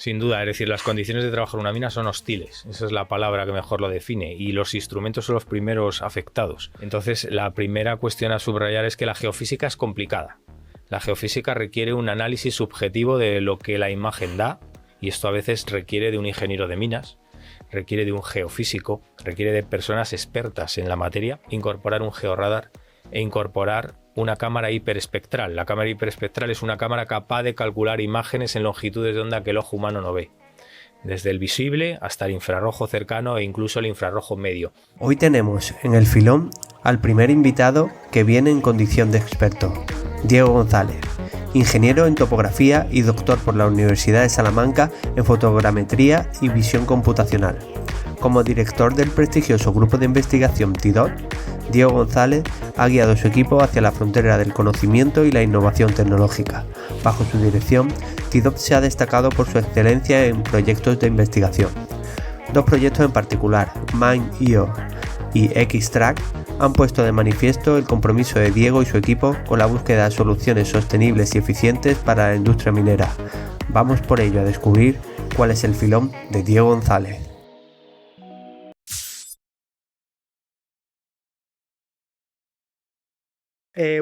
Sin duda, es decir, las condiciones de trabajo en una mina son hostiles, esa es la palabra que mejor lo define, y los instrumentos son los primeros afectados. Entonces, la primera cuestión a subrayar es que la geofísica es complicada. La geofísica requiere un análisis subjetivo de lo que la imagen da, y esto a veces requiere de un ingeniero de minas, requiere de un geofísico, requiere de personas expertas en la materia, incorporar un georradar e incorporar una cámara hiperespectral. La cámara hiperespectral es una cámara capaz de calcular imágenes en longitudes de onda que el ojo humano no ve, desde el visible hasta el infrarrojo cercano e incluso el infrarrojo medio. Hoy tenemos en el filón al primer invitado que viene en condición de experto, Diego González, ingeniero en topografía y doctor por la Universidad de Salamanca en fotogrametría y visión computacional. Como director del prestigioso grupo de investigación TIDOT, Diego González ha guiado a su equipo hacia la frontera del conocimiento y la innovación tecnológica. Bajo su dirección, TIDOT se ha destacado por su excelencia en proyectos de investigación. Dos proyectos en particular, MINE-IO y Xtrack, han puesto de manifiesto el compromiso de Diego y su equipo con la búsqueda de soluciones sostenibles y eficientes para la industria minera. Vamos por ello a descubrir cuál es el filón de Diego González.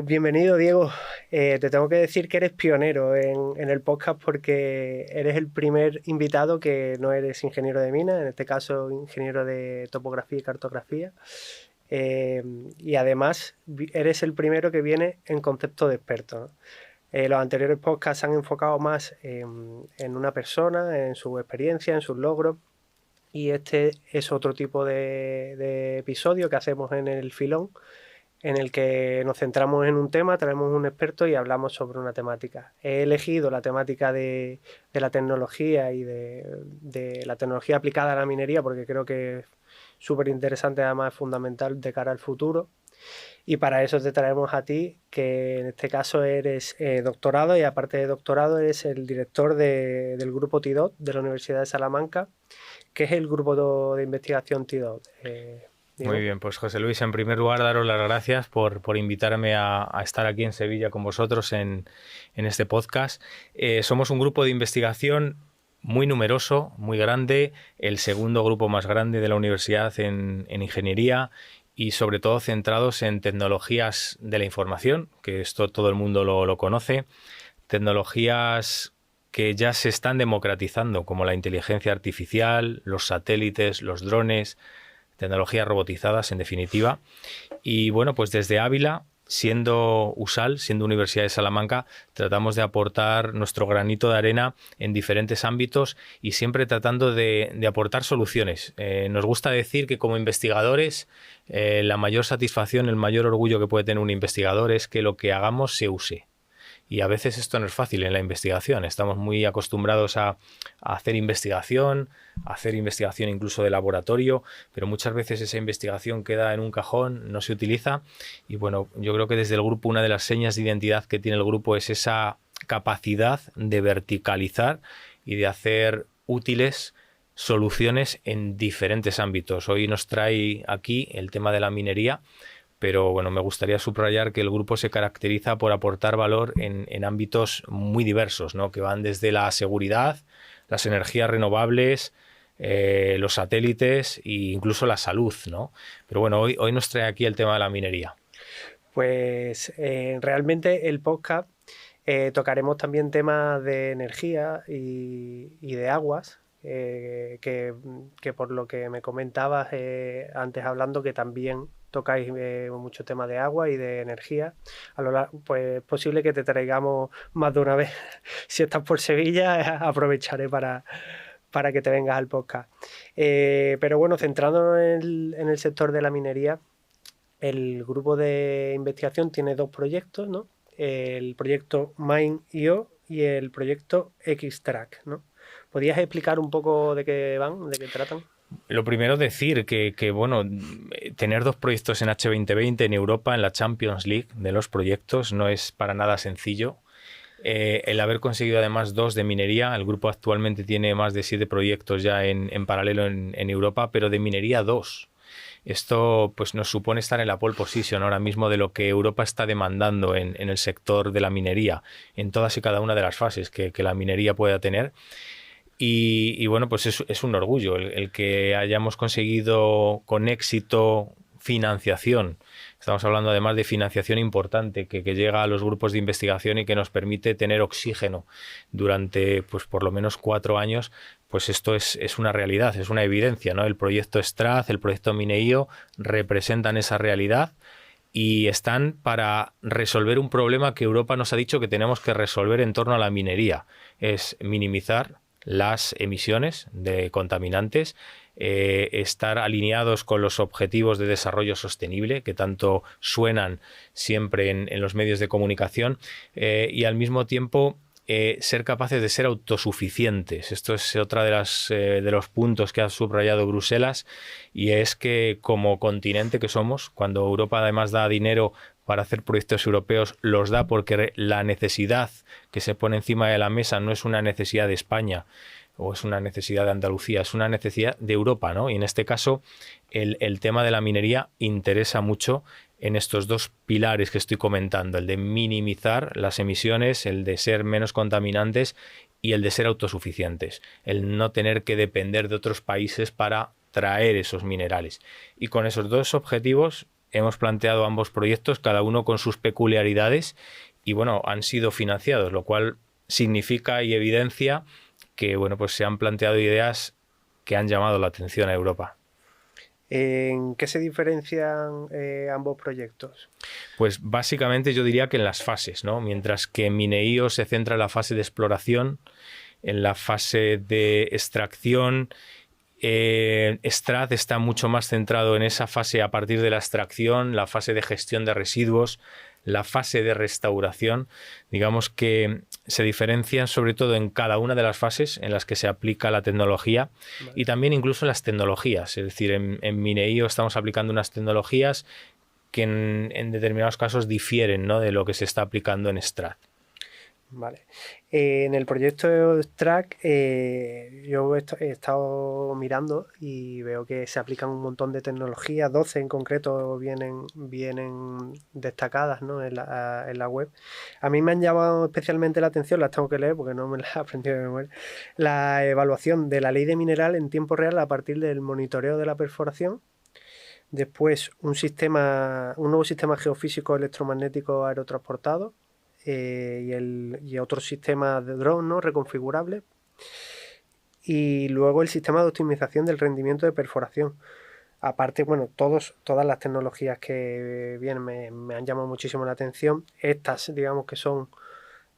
Bienvenido, Diego. Te tengo que decir que eres pionero en el podcast porque eres el primer invitado que no eres ingeniero de minas, en este caso ingeniero de topografía y cartografía. Y además eres el primero que viene en concepto de experto, ¿no? Los anteriores podcasts se han enfocado más en una persona, en su experiencia, en sus logros. Y este es otro tipo de episodio que hacemos en el filón, en el que nos centramos en un tema, traemos un experto y hablamos sobre una temática. He elegido la temática de la tecnología y de la tecnología aplicada a la minería porque creo que es súper interesante, además es fundamental de cara al futuro. Y para eso te traemos a ti, que en este caso eres doctorado y aparte de doctorado eres el director del grupo TIDOT de la Universidad de Salamanca, que es el grupo de investigación TIDOT. Muy bien, pues José Luis, en primer lugar daros las gracias por invitarme a estar aquí en Sevilla con vosotros en este podcast. Somos un grupo de investigación muy numeroso, muy grande, el segundo grupo más grande de la universidad en ingeniería y sobre todo centrados en tecnologías de la información, que esto todo el mundo lo conoce, tecnologías que ya se están democratizando, como la inteligencia artificial, los satélites, los drones, tecnologías robotizadas, en definitiva. Y bueno, pues desde Ávila, siendo USAL, siendo Universidad de Salamanca, tratamos de aportar nuestro granito de arena en diferentes ámbitos y siempre tratando de aportar soluciones. Nos gusta decir que como investigadores, la mayor satisfacción, el mayor orgullo que puede tener un investigador es que lo que hagamos se use. Y a veces esto no es fácil en la investigación. Estamos muy acostumbrados a hacer investigación incluso de laboratorio, pero muchas veces esa investigación queda en un cajón, no se utiliza. Y bueno, yo creo que desde el grupo una de las señas de identidad que tiene el grupo es esa capacidad de verticalizar y de hacer útiles soluciones en diferentes ámbitos. Hoy nos trae aquí el tema de la minería, pero bueno, me gustaría subrayar que el grupo se caracteriza por aportar valor en ámbitos muy diversos, ¿no? Que van desde la seguridad, las energías renovables, los satélites e incluso la salud, ¿no? Pero bueno, hoy nos trae aquí el tema de la minería. Pues realmente el podcast tocaremos también temas de energía y de aguas, que por lo que me comentabas antes hablando, que también tocáis mucho tema de agua y de energía. Pues es posible que te traigamos más de una vez. Si estás por Sevilla, aprovecharé para que te vengas al podcast. Pero bueno, centrándonos en el sector de la minería, el grupo de investigación tiene dos proyectos, ¿no? El proyecto MINE-IO y el proyecto Xtrack, ¿no? ¿Podrías explicar un poco de qué van, de qué tratan? Lo primero decir que bueno, tener dos proyectos en H2020 en Europa, en la Champions League de los proyectos, no es para nada sencillo. El haber conseguido además dos de minería, el grupo actualmente tiene más de 7 proyectos ya en paralelo en Europa, pero de minería 2. Esto pues nos supone estar en la pole position ahora mismo de lo que Europa está demandando en el sector de la minería, en todas y cada una de las fases que la minería pueda tener. Y bueno, pues es un orgullo el que hayamos conseguido con éxito financiación. Estamos hablando además de financiación importante que llega a los grupos de investigación y que nos permite tener oxígeno durante pues por lo menos 4 años. Pues esto es una realidad, es una evidencia, ¿no? El proyecto STRAD, el proyecto Mineio representan esa realidad y están para resolver un problema que Europa nos ha dicho que tenemos que resolver en torno a la minería. Es minimizar las emisiones de contaminantes, estar alineados con los objetivos de desarrollo sostenible que tanto suenan siempre en los medios de comunicación, y al mismo tiempo ser capaces de ser autosuficientes. Esto es otra de los puntos que ha subrayado Bruselas, y es que como continente que somos, cuando Europa además da dinero para hacer proyectos europeos, los da porque la necesidad que se pone encima de la mesa no es una necesidad de España o es una necesidad de Andalucía, es una necesidad de Europa, ¿no? Y en este caso el tema de la minería interesa mucho en estos 2 pilares que estoy comentando, el de minimizar las emisiones, el de ser menos contaminantes y el de ser autosuficientes, el no tener que depender de otros países para traer esos minerales. Y con esos 2 objetivos hemos planteado ambos proyectos, cada uno con sus peculiaridades, y bueno, han sido financiados, lo cual significa y evidencia que bueno, pues se han planteado ideas que han llamado la atención a Europa. ¿En qué se diferencian ambos proyectos? Pues básicamente yo diría que en las fases, ¿no? Mientras que en Mineio se centra en la fase de exploración, en la fase de extracción, STRAD está mucho más centrado en esa fase a partir de la extracción, la fase de gestión de residuos, la fase de restauración. Digamos que se diferencian sobre todo en cada una de las fases en las que se aplica la tecnología, vale, y también incluso en las tecnologías. Es decir, en Mineio estamos aplicando unas tecnologías que en determinados casos difieren, ¿no?, de lo que se está aplicando en STRAD. Vale. En el proyecto STRAD yo he estado mirando y veo que se aplican un montón de tecnologías, 12 en concreto vienen destacadas, ¿no?, en la web. A mí me han llamado especialmente la atención, las tengo que leer porque no me las he aprendido de memoria, la evaluación de la ley de mineral en tiempo real a partir del monitoreo de la perforación. Después un nuevo sistema geofísico electromagnético aerotransportado, y otro sistema de drone, ¿no?, reconfigurable, y luego el sistema de optimización del rendimiento de perforación. Aparte, bueno, todas las tecnologías que vienen me han llamado muchísimo la atención. Estas, digamos que son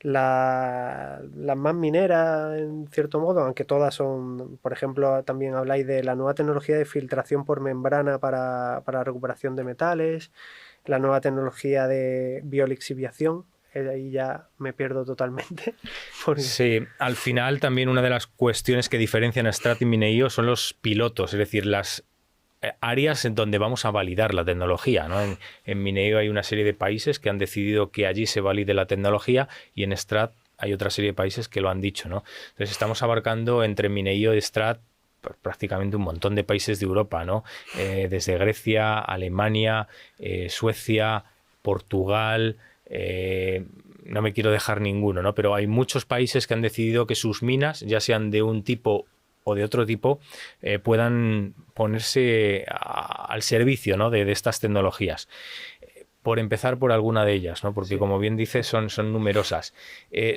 las más mineras en cierto modo, aunque todas son, por ejemplo, también habláis de la nueva tecnología de filtración por membrana para la recuperación de metales, la nueva tecnología de biolixiviación. Ahí ya me pierdo totalmente. Porque... Sí, al final también una de las cuestiones que diferencian a STRAD y Mineio son los pilotos, es decir, las áreas en donde vamos a validar la tecnología, ¿no? En Mineio hay una serie de países que han decidido que allí se valide la tecnología, y en STRAD hay otra serie de países que lo han dicho, ¿no? Entonces estamos abarcando entre Mineio y STRAD prácticamente un montón de países de Europa, ¿no? Desde Grecia, Alemania, Suecia, Portugal... no me quiero dejar ninguno, ¿no? Pero hay muchos países que han decidido que sus minas, ya sean de un tipo o de otro tipo, puedan ponerse al servicio, ¿no?, de estas tecnologías. Por empezar por alguna de ellas, ¿no? Porque, sí, como bien dices, son numerosas.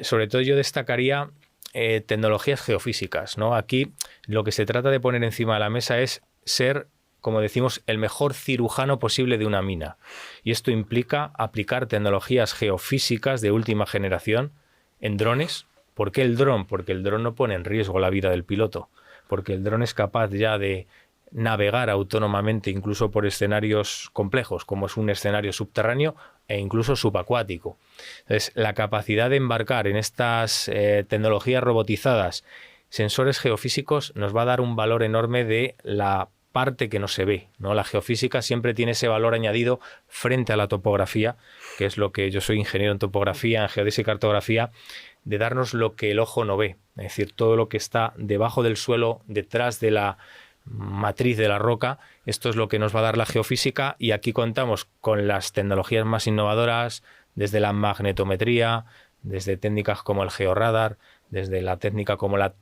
Sobre todo yo destacaría tecnologías geofísicas, ¿no? Aquí lo que se trata de poner encima de la mesa es ser, como decimos, el mejor cirujano posible de una mina. Y esto implica aplicar tecnologías geofísicas de última generación en drones. ¿Por qué el dron? Porque el dron no pone en riesgo la vida del piloto. Porque el dron es capaz ya de navegar autónomamente incluso por escenarios complejos, como es un escenario subterráneo e incluso subacuático. Entonces, la capacidad de embarcar en estas tecnologías robotizadas, sensores geofísicos, nos va a dar un valor enorme de la parte que no se ve, ¿no? La geofísica siempre tiene ese valor añadido frente a la topografía, que es lo que yo soy ingeniero en topografía, en geodesia y cartografía, de darnos lo que el ojo no ve, es decir, todo lo que está debajo del suelo, detrás de la matriz de la roca. Esto es lo que nos va a dar la geofísica, y aquí contamos con las tecnologías más innovadoras, desde la magnetometría, desde técnicas como el georradar, desde la técnica como la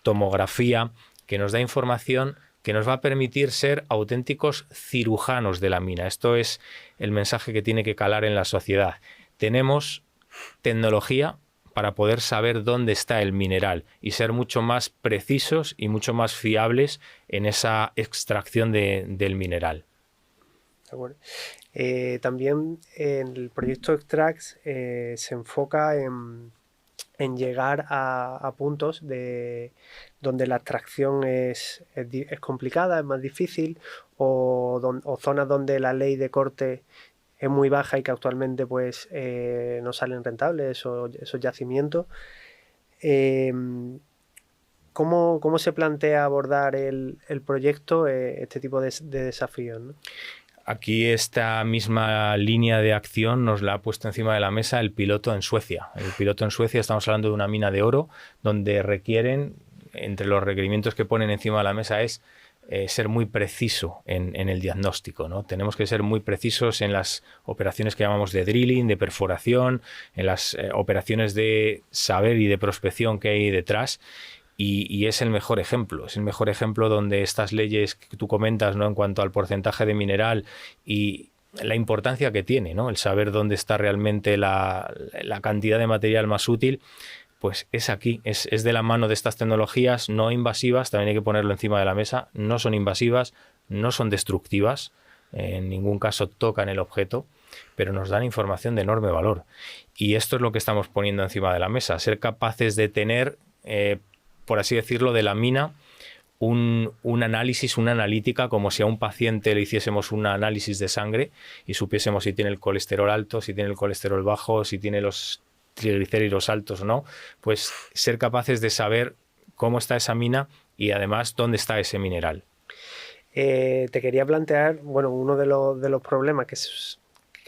tomografía, que nos da información que nos va a permitir ser auténticos cirujanos de la mina. Esto es el mensaje que tiene que calar en la sociedad. Tenemos tecnología para poder saber dónde está el mineral y ser mucho más precisos y mucho más fiables en esa extracción del mineral. De acuerdo. También en el proyecto Extracts se enfoca en llegar a puntos donde la extracción es complicada, es más difícil, o zonas donde la ley de corte es muy baja y que actualmente pues no salen rentables esos yacimientos. ¿Cómo se plantea abordar el proyecto este tipo de desafíos, ¿no? Aquí esta misma línea de acción nos la ha puesto encima de la mesa el piloto en Suecia. El piloto en Suecia, estamos hablando de una mina de oro, donde requieren, entre los requerimientos que ponen encima de la mesa es ser muy preciso en el diagnóstico, ¿no? Tenemos que ser muy precisos en las operaciones que llamamos de drilling, de perforación, en las operaciones de saber y de prospección que hay detrás. Y es el mejor ejemplo donde estas leyes que tú comentas, ¿no?, en cuanto al porcentaje de mineral y la importancia que tiene, ¿no?, el saber dónde está realmente la cantidad de material más útil, pues es aquí, es de la mano de estas tecnologías no invasivas, también hay que ponerlo encima de la mesa, no son invasivas, no son destructivas, en ningún caso tocan el objeto, pero nos dan información de enorme valor. Y esto es lo que estamos poniendo encima de la mesa, ser capaces de tener por así decirlo, de la mina, un análisis, una analítica, como si a un paciente le hiciésemos un análisis de sangre y supiésemos si tiene el colesterol alto, si tiene el colesterol bajo, si tiene los triglicéridos altos o no, pues ser capaces de saber cómo está esa mina y además dónde está ese mineral. Te quería plantear, bueno, uno de los problemas que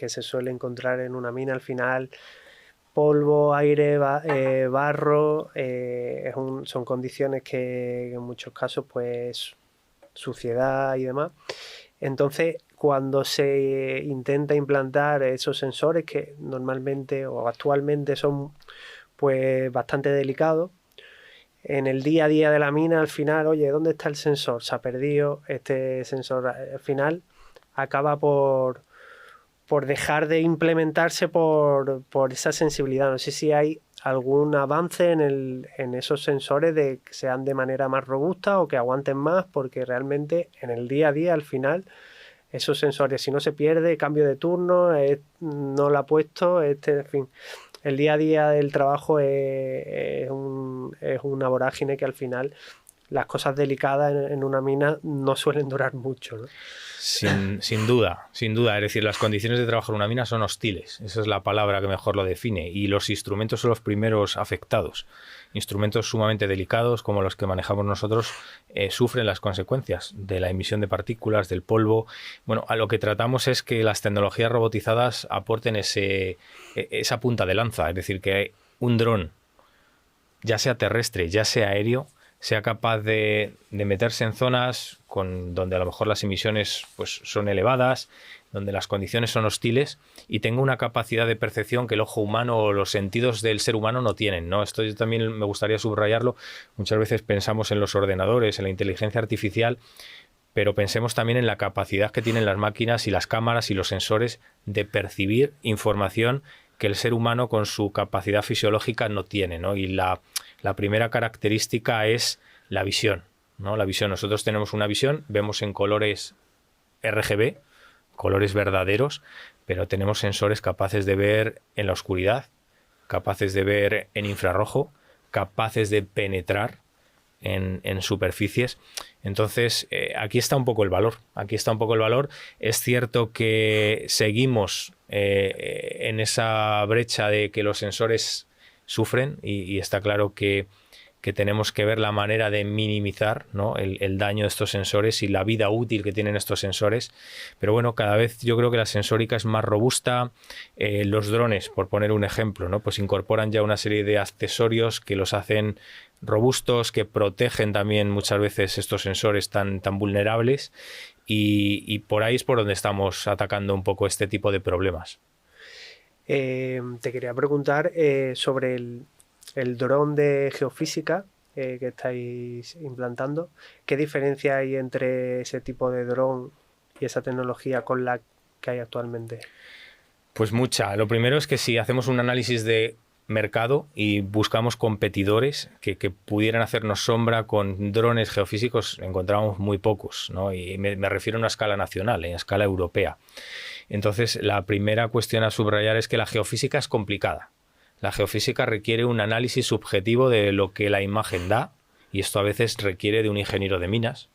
se suele encontrar en una mina al final, polvo, aire, barro, son condiciones que en muchos casos, pues, suciedad y demás. Entonces, cuando se intenta implantar esos sensores que normalmente o actualmente son pues bastante delicados, en el día a día de la mina, al final, oye, ¿dónde está el sensor? Se ha perdido este sensor. Al final acaba por dejar de implementarse por esa sensibilidad. No sé si hay algún avance en esos sensores de que sean de manera más robusta o que aguanten más, porque realmente en el día a día, al final, esos sensores, si no se pierde, cambio de turno, no lo ha puesto, en fin, el día a día del trabajo es una vorágine que al final las cosas delicadas en una mina no suelen durar mucho, ¿no? Sin duda. Es decir, las condiciones de trabajo en una mina son hostiles. Esa es la palabra que mejor lo define. Y los instrumentos son los primeros afectados. Instrumentos sumamente delicados, como los que manejamos nosotros, sufren las consecuencias de la emisión de partículas, del polvo. Bueno, a lo que tratamos es que las tecnologías robotizadas aporten esa punta de lanza. Es decir, que un dron, ya sea terrestre, ya sea aéreo, sea capaz de meterse en zonas donde a lo mejor las emisiones pues, son elevadas, donde las condiciones son hostiles y tenga una capacidad de percepción que el ojo humano o los sentidos del ser humano no tienen, ¿no? Esto yo también me gustaría subrayarlo. Muchas veces pensamos en los ordenadores, en la inteligencia artificial, pero pensemos también en la capacidad que tienen las máquinas y las cámaras y los sensores de percibir información que el ser humano con su capacidad fisiológica no tiene, ¿no? Y la primera característica es la visión, ¿no? La visión. Nosotros tenemos una visión, vemos en colores RGB, colores verdaderos, pero tenemos sensores capaces de ver en la oscuridad, capaces de ver en infrarrojo, capaces de penetrar en superficies. Entonces, aquí está un poco el valor. Es cierto que seguimos en esa brecha de que los sensores sufren y está claro que tenemos que ver la manera de minimizar, ¿no?, el daño de estos sensores y la vida útil que tienen estos sensores. Pero bueno, cada vez yo creo que la sensórica es más robusta. Los drones, por poner un ejemplo, ¿no?, pues incorporan ya una serie de accesorios que los hacen robustos, que protegen también muchas veces estos sensores tan vulnerables y por ahí es por donde estamos atacando un poco este tipo de problemas. Te quería preguntar sobre el dron de geofísica. que estáis implantando. ¿Qué diferencia hay entre ese tipo de dron y esa tecnología con la que hay actualmente? Pues mucha. Lo primero es que si hacemos un análisis de mercado y buscamos competidores que pudieran hacernos sombra con drones geofísicos, encontramos muy pocos, ¿no? Y me refiero a una escala nacional, en escala europea. Entonces, la primera cuestión a subrayar es que la geofísica es complicada. La geofísica requiere un análisis subjetivo de lo que la imagen da, y esto a veces requiere de un ingeniero de minas,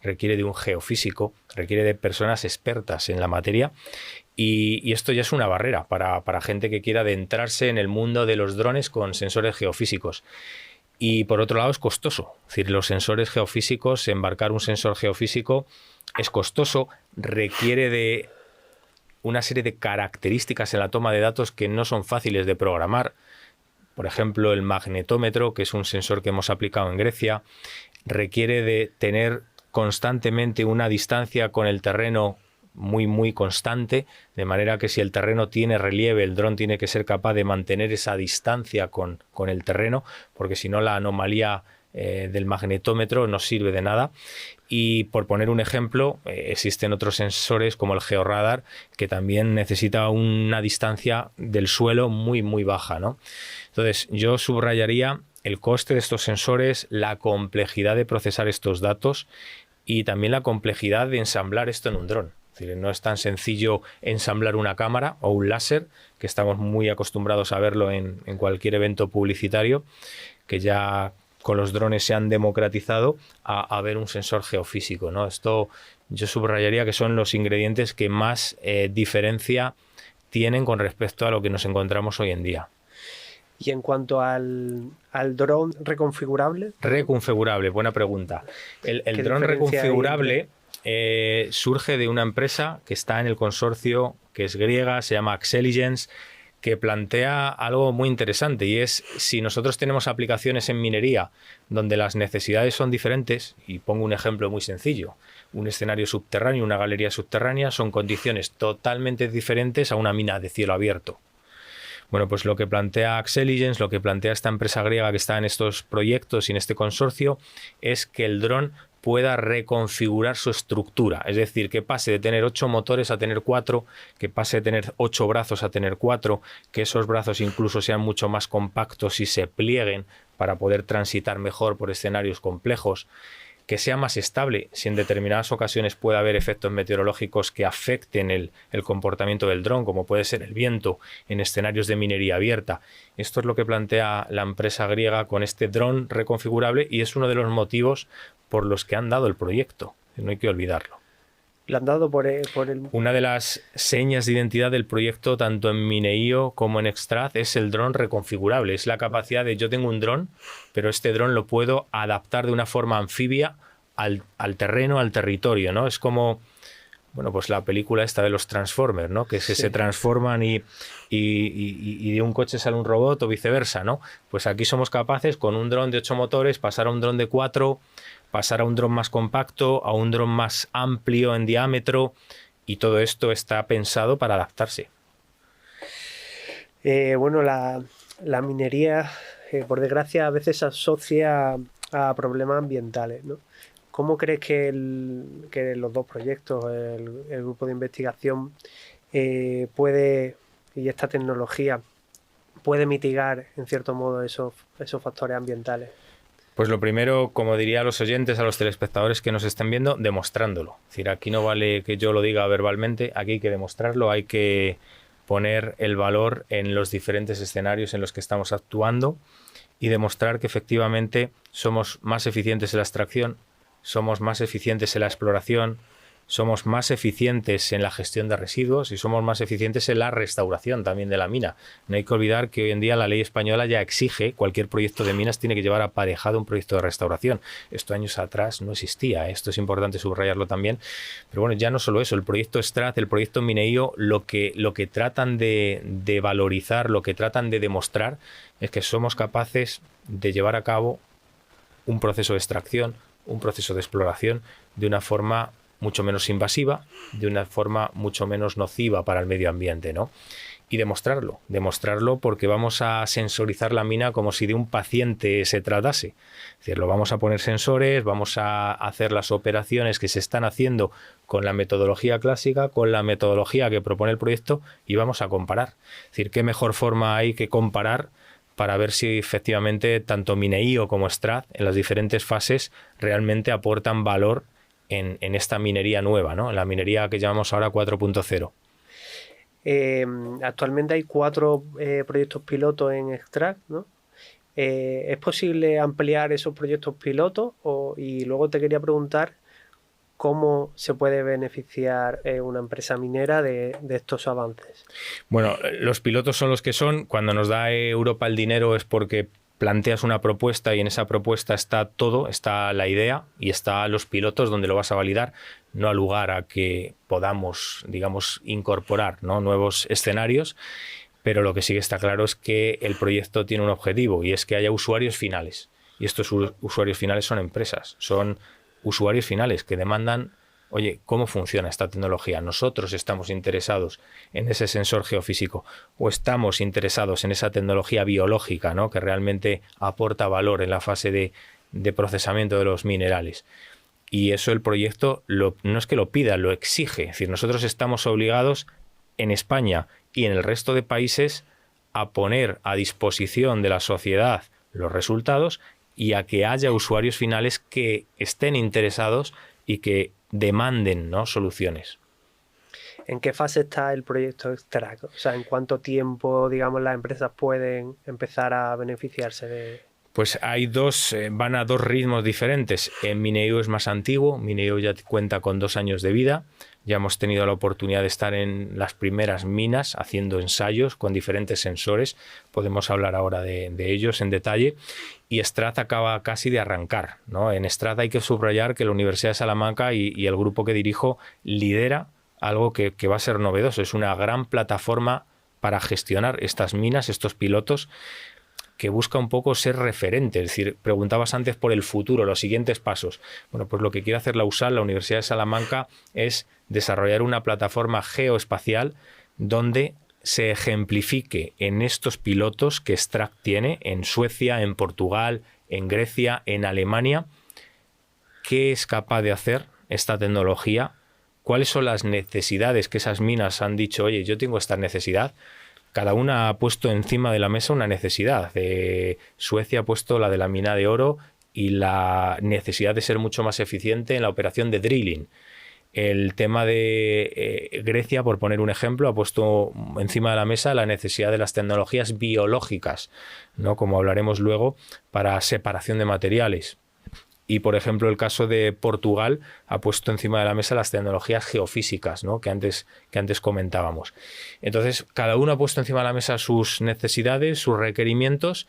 requiere de un geofísico, requiere de personas expertas en la materia. Y esto ya es una barrera para gente que quiera adentrarse en el mundo de los drones con sensores geofísicos. Y por otro lado es costoso. Es decir, los sensores geofísicos, embarcar un sensor geofísico es costoso, requiere de una serie de características en la toma de datos que no son fáciles de programar. Por ejemplo, el magnetómetro, que es un sensor que hemos aplicado en Grecia, requiere de tener constantemente una distancia con el terreno muy constante, de manera que si el terreno tiene relieve, el dron tiene que ser capaz de mantener esa distancia con el terreno, porque si no la anomalía del magnetómetro no sirve de nada. Y por poner un ejemplo, existen otros sensores como el georradar que también necesita una distancia del suelo muy baja, ¿no? Entonces yo subrayaría el coste de estos sensores, la complejidad de procesar estos datos y también la complejidad de ensamblar esto en un dron. Es decir, no es tan sencillo ensamblar una cámara o un láser, que estamos muy acostumbrados a verlo en cualquier evento publicitario, que ya con los drones se han democratizado a ver un sensor geofísico, ¿no? Esto yo subrayaría que son los ingredientes que más diferencia tienen con respecto a lo que nos encontramos hoy en día. Y en cuanto al dron reconfigurable. Reconfigurable, buena pregunta. El dron reconfigurable surge de una empresa que está en el consorcio, que es griega, se llama Axeligence, que plantea algo muy interesante, y es si nosotros tenemos aplicaciones en minería donde las necesidades son diferentes, y pongo un ejemplo muy sencillo, un escenario subterráneo, una galería subterránea, son condiciones totalmente diferentes a una mina de cielo abierto. Bueno, pues lo que plantea Axeligence, lo que plantea esta empresa griega que está en estos proyectos y en este consorcio, es que el dron pueda reconfigurar su estructura, es decir, que pase de tener 8 motores a tener 4, que pase de tener 8 brazos a tener 4, que esos brazos incluso sean mucho más compactos y se plieguen para poder transitar mejor por escenarios complejos, que sea más estable si en determinadas ocasiones puede haber efectos meteorológicos que afecten el comportamiento del dron, como puede ser el viento en escenarios de minería abierta. Esto es lo que plantea la empresa griega con este dron reconfigurable y es uno de los motivos por los que han dado el proyecto. No hay que olvidarlo. ¿Lo han dado por el...? Una de las señas de identidad del proyecto, tanto en Mineio como en Extract, es el dron reconfigurable. Es la capacidad de yo tengo un dron, pero este dron lo puedo adaptar de una forma anfibia al terreno, al territorio, ¿no? Es como, bueno, pues la película esta de los Transformers, ¿no? Que se transforman y de un coche sale un robot o viceversa, ¿no? Pues aquí somos capaces con un dron de 8 motores pasar a un dron de 4, pasar a un dron más compacto, a un dron más amplio en diámetro, y todo esto está pensado para adaptarse. Bueno, la minería, por desgracia, a veces se asocia a problemas ambientales, ¿no? ¿Cómo crees que los dos proyectos, el grupo de investigación, puede, y esta tecnología, puede mitigar, en cierto modo, esos factores ambientales? Pues lo primero, como diría a los oyentes, a los telespectadores que nos estén viendo, demostrándolo. Es decir, aquí no vale que yo lo diga verbalmente, aquí hay que demostrarlo, hay que poner el valor en los diferentes escenarios en los que estamos actuando y demostrar que efectivamente somos más eficientes en la extracción, somos más eficientes en la exploración, somos más eficientes en la gestión de residuos y somos más eficientes en la restauración también de la mina. No hay que olvidar que hoy en día la ley española ya exige, cualquier proyecto de minas tiene que llevar aparejado un proyecto de restauración. Esto años atrás no existía, esto es importante subrayarlo también. Pero bueno, ya no solo eso, el proyecto Extract, el proyecto Mineio, lo que tratan de valorizar, lo que tratan de demostrar es que somos capaces de llevar a cabo un proceso de extracción, un proceso de exploración de una forma mucho menos invasiva, de una forma mucho menos nociva para el medio ambiente, ¿no? y demostrarlo porque vamos a sensorizar la mina como si de un paciente se tratase. Es decir, lo vamos a poner sensores, vamos a hacer las operaciones que se están haciendo con la metodología clásica, con la metodología que propone el proyecto y vamos a comparar. Es decir, ¿qué mejor forma hay que comparar para ver si efectivamente tanto Mineío como Strath en las diferentes fases realmente aportan valor en esta minería nueva, ¿no? En la minería que llamamos ahora 4.0? Actualmente hay 4 proyectos pilotos en Extract, ¿no? ¿Es posible ampliar esos proyectos pilotos? Y luego te quería preguntar cómo se puede beneficiar una empresa minera de estos avances. Bueno, los pilotos son los que son. Cuando nos da Europa el dinero es porque planteas una propuesta y en esa propuesta está todo, está la idea y está los pilotos donde lo vas a validar. No ha lugar a que podamos, digamos, incorporar, ¿no?, nuevos escenarios, pero lo que sí está claro es que el proyecto tiene un objetivo y es que haya usuarios finales. Y estos usuarios finales son empresas, son usuarios finales que demandan, oye, ¿cómo funciona esta tecnología? Nosotros estamos interesados en ese sensor geofísico o estamos interesados en esa tecnología biológica, ¿no?, que realmente aporta valor en la fase de procesamiento de los minerales. Y eso el proyecto no es que lo pida, lo exige. Es decir, nosotros estamos obligados en España y en el resto de países a poner a disposición de la sociedad los resultados y a que haya usuarios finales que estén interesados y que demanden, ¿no?, soluciones. ¿En qué fase está el proyecto Extract? O sea, ¿en cuánto tiempo, digamos, las empresas pueden empezar a beneficiarse de...? Pues hay van a 2 ritmos diferentes. En Mineío es más antiguo, Mineío ya cuenta con 2 años de vida, ya hemos tenido la oportunidad de estar en las primeras minas haciendo ensayos con diferentes sensores, podemos hablar ahora de ellos en detalle, y Strath acaba casi de arrancar, ¿no? En Strath hay que subrayar que la Universidad de Salamanca y el grupo que dirijo lidera algo que va a ser novedoso, es una gran plataforma para gestionar estas minas, estos pilotos, que busca un poco ser referente. Es decir, preguntabas antes por el futuro, los siguientes pasos. Bueno, pues lo que quiere hacer la USAL, la Universidad de Salamanca, es desarrollar una plataforma geoespacial donde se ejemplifique en estos pilotos que Strath tiene en Suecia, en Portugal, en Grecia, en Alemania, qué es capaz de hacer esta tecnología, cuáles son las necesidades que esas minas han dicho, oye, yo tengo esta necesidad. Cada una ha puesto encima de la mesa una necesidad. Suecia ha puesto la de la mina de oro y la necesidad de ser mucho más eficiente en la operación de drilling. El tema de Grecia, por poner un ejemplo, ha puesto encima de la mesa la necesidad de las tecnologías biológicas, ¿no?, como hablaremos luego, para separación de materiales. Y, por ejemplo, el caso de Portugal ha puesto encima de la mesa las tecnologías geofísicas, ¿no?, que antes comentábamos. Entonces, cada uno ha puesto encima de la mesa sus necesidades, sus requerimientos,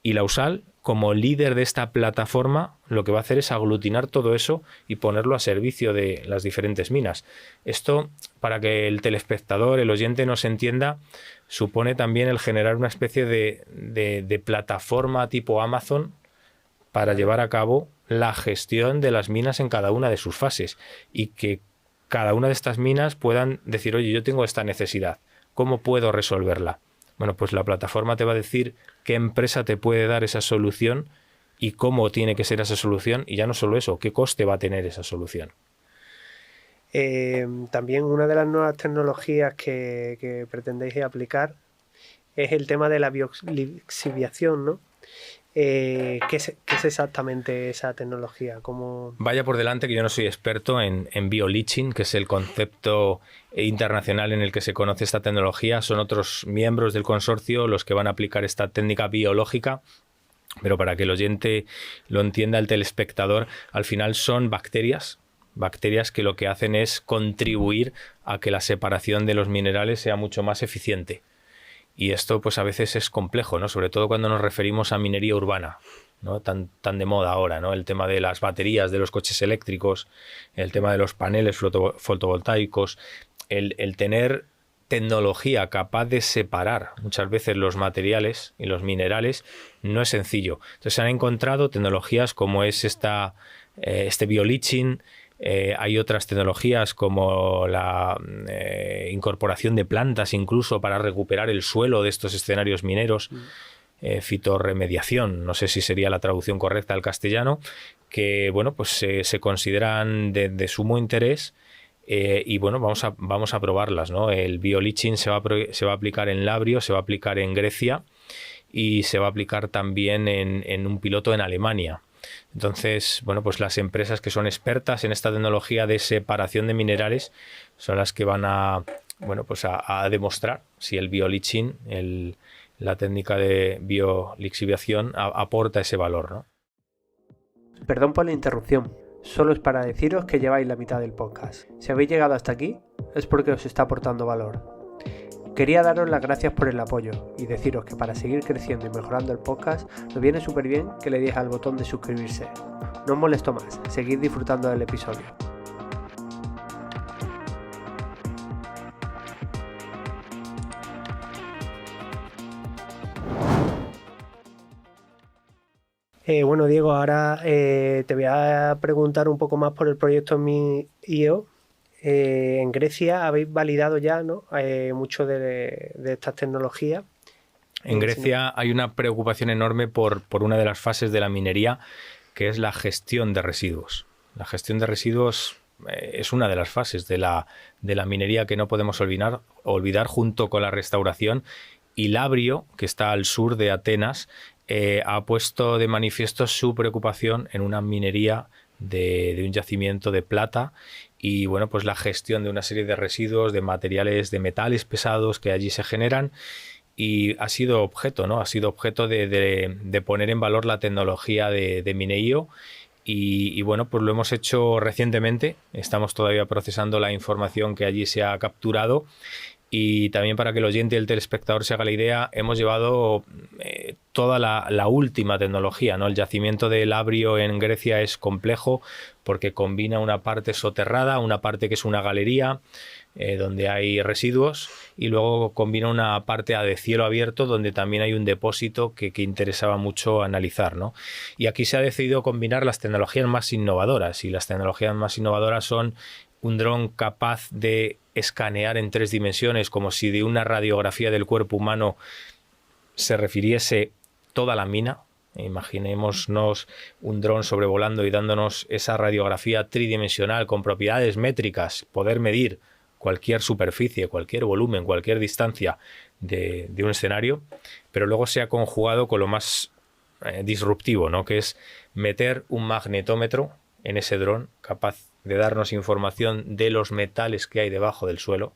y la USAL, como líder de esta plataforma, lo que va a hacer es aglutinar todo eso y ponerlo a servicio de las diferentes minas. Esto, para que el telespectador, el oyente nos entienda, supone también el generar una especie de plataforma tipo Amazon para llevar a cabo la gestión de las minas en cada una de sus fases y que cada una de estas minas puedan decir, oye, yo tengo esta necesidad, ¿cómo puedo resolverla? Bueno, pues la plataforma te va a decir qué empresa te puede dar esa solución y cómo tiene que ser esa solución, y ya no solo eso, qué coste va a tener esa solución. También una de las nuevas tecnologías que pretendéis aplicar es el tema de la biolixiviación, ¿no? ¿Qué es exactamente esa tecnología? ¿Cómo? Vaya por delante que yo no soy experto en bioliching, que es el concepto internacional en el que se conoce esta tecnología. Son otros miembros del consorcio los que van a aplicar esta técnica biológica, pero para que el oyente lo entienda, el telespectador, al final son bacterias que lo que hacen es contribuir a que la separación de los minerales sea mucho más eficiente. Y esto pues a veces es complejo, ¿no?, sobre todo cuando nos referimos a minería urbana, ¿no?, tan de moda ahora, ¿no?, el tema de las baterías de los coches eléctricos, el tema de los paneles fotovoltaicos, el tener tecnología capaz de separar muchas veces los materiales y los minerales no es sencillo. Entonces se han encontrado tecnologías como es este bioliching, Hay otras tecnologías como la incorporación de plantas incluso para recuperar el suelo de estos escenarios mineros. Fitorremediación, no sé si sería la traducción correcta al castellano, que bueno, pues se consideran de sumo interés. Y bueno, vamos a probarlas, ¿no? El bioliching se va a aplicar en Labrio, se va a aplicar en Grecia y se va a aplicar también en un piloto en Alemania. Entonces, bueno, pues las empresas que son expertas en esta tecnología de separación de minerales son las que van a demostrar si el bioliching, la técnica de biolixiviación, aporta ese valor, ¿no? Perdón por la interrupción. Solo es para deciros que lleváis la mitad del podcast. Si habéis llegado hasta aquí, es porque os está aportando valor. Quería daros las gracias por el apoyo y deciros que para seguir creciendo y mejorando el podcast, nos viene súper bien que le deis al botón de suscribirse. No os molesto más, seguid disfrutando del episodio. Bueno, Diego, ahora te voy a preguntar un poco más por el proyecto MinIO. En Grecia habéis validado ya, ¿no? Mucho de estas tecnologías. En Grecia hay una preocupación enorme por una de las fases de la minería, que es la gestión de residuos. La gestión de residuos es una de las fases de la minería que no podemos olvidar junto con la restauración. Y Labrio, que está al sur de Atenas, ha puesto de manifiesto su preocupación en una minería de un yacimiento de plata y bueno, pues la gestión de una serie de residuos, de materiales, de metales pesados que allí se generan, y ha sido objeto, ¿no? Ha sido objeto de poner en valor la tecnología de MinIO. Y bueno, pues lo hemos hecho recientemente, estamos todavía procesando la información que allí se ha capturado. Y también, para que el oyente y el telespectador se haga la idea, hemos llevado toda la última tecnología, ¿no? El yacimiento de Labrio en Grecia es complejo porque combina una parte soterrada, una parte que es una galería donde hay residuos, y luego combina una parte de cielo abierto donde también hay un depósito que interesaba mucho analizar, ¿no? Y aquí se ha decidido combinar las tecnologías más innovadoras, y las tecnologías más innovadoras son un dron capaz de escanear en 3 dimensiones, como si de una radiografía del cuerpo humano se refiriese toda la mina. Imaginémonos un dron sobrevolando y dándonos esa radiografía tridimensional con propiedades métricas, poder medir cualquier superficie, cualquier volumen, cualquier distancia de un escenario, pero luego se ha conjugado con lo más disruptivo, ¿no? Que es meter un magnetómetro en ese dron capaz de darnos información de los metales que hay debajo del suelo,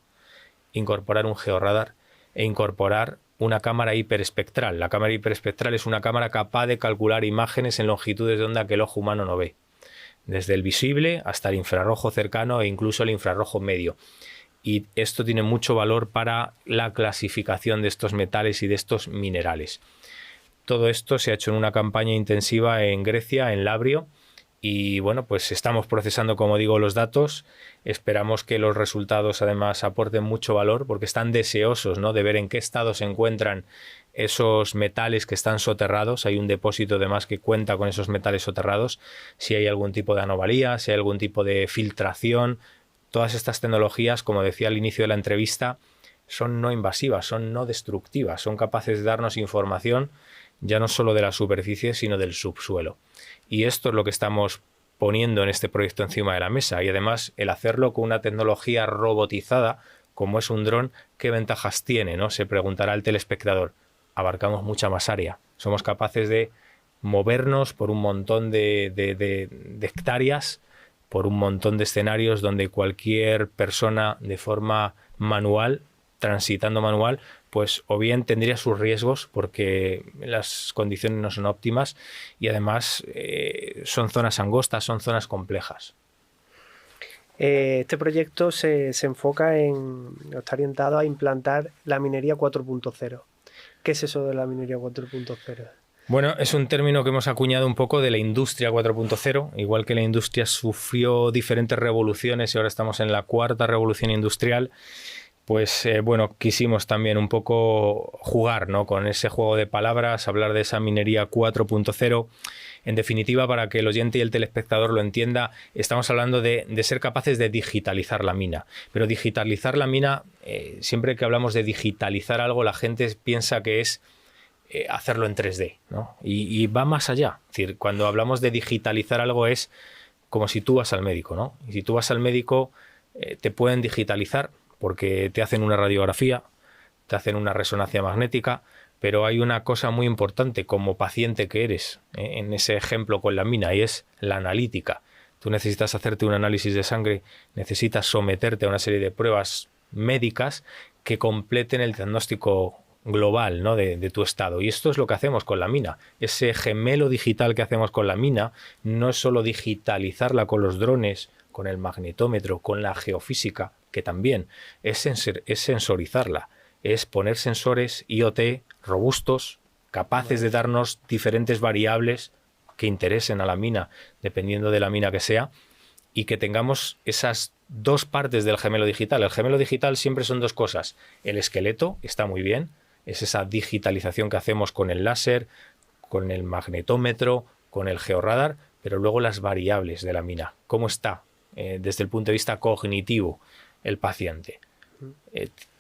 incorporar un georradar e incorporar una cámara hiperespectral. La cámara hiperespectral es una cámara capaz de calcular imágenes en longitudes de onda que el ojo humano no ve, desde el visible hasta el infrarrojo cercano e incluso el infrarrojo medio. Y esto tiene mucho valor para la clasificación de estos metales y de estos minerales. Todo esto se ha hecho en una campaña intensiva en Grecia, en Labrio. Y bueno, pues estamos procesando, como digo, los datos. Esperamos que los resultados además aporten mucho valor, porque están deseosos, ¿no?, de ver en qué estado se encuentran esos metales que están soterrados. Hay un depósito además que cuenta con esos metales soterrados. Si hay algún tipo de anomalía, si hay algún tipo de filtración. Todas estas tecnologías, como decía al inicio de la entrevista, son no invasivas, son no destructivas, son capaces de darnos información ya no solo de la superficie, sino del subsuelo. Y esto es lo que estamos poniendo en este proyecto encima de la mesa. Y además, el hacerlo con una tecnología robotizada, como es un dron, ¿qué ventajas tiene, ¿no? Se preguntará el telespectador. Abarcamos mucha más área. Somos capaces de movernos por un montón de hectáreas, por un montón de escenarios donde cualquier persona de forma manual, transitando manual, pues o bien tendría sus riesgos porque las condiciones no son óptimas, y además son zonas angostas, son zonas complejas. Este proyecto se enfoca está orientado a implantar la minería 4.0. ¿Qué es eso de la minería 4.0? Bueno, es un término que hemos acuñado un poco de la industria 4.0, igual que la industria sufrió diferentes revoluciones y ahora estamos en la 4ª revolución industrial. Pues bueno, quisimos también un poco jugar, ¿no?, con ese juego de palabras, hablar de esa minería 4.0. En definitiva, para que el oyente y el telespectador lo entienda, estamos hablando de ser capaces de digitalizar la mina. Pero digitalizar la mina, siempre que hablamos de digitalizar algo, la gente piensa que es hacerlo en 3D, ¿no? Y va más allá. Es decir, cuando hablamos de digitalizar algo es como si tú vas al médico, ¿no? Y si tú vas al médico, te pueden digitalizar porque te hacen una radiografía, te hacen una resonancia magnética, pero hay una cosa muy importante como paciente que eres, en ese ejemplo con la mina, y es la analítica. Tú necesitas hacerte un análisis de sangre, necesitas someterte a una serie de pruebas médicas que completen el diagnóstico global, ¿no? de tu estado. Y esto es lo que hacemos con la mina. Ese gemelo digital que hacemos con la mina no es solo digitalizarla con los drones, con el magnetómetro, con la geofísica, que también es sensorizarla, es poner sensores IoT robustos, capaces de darnos diferentes variables que interesen a la mina, dependiendo de la mina que sea, y que tengamos esas dos partes del gemelo digital. El gemelo digital siempre son dos cosas. El esqueleto está muy bien, es esa digitalización que hacemos con el láser, con el magnetómetro, con el georradar, pero luego las variables de la mina. ¿Cómo está desde el punto de vista cognitivo el paciente?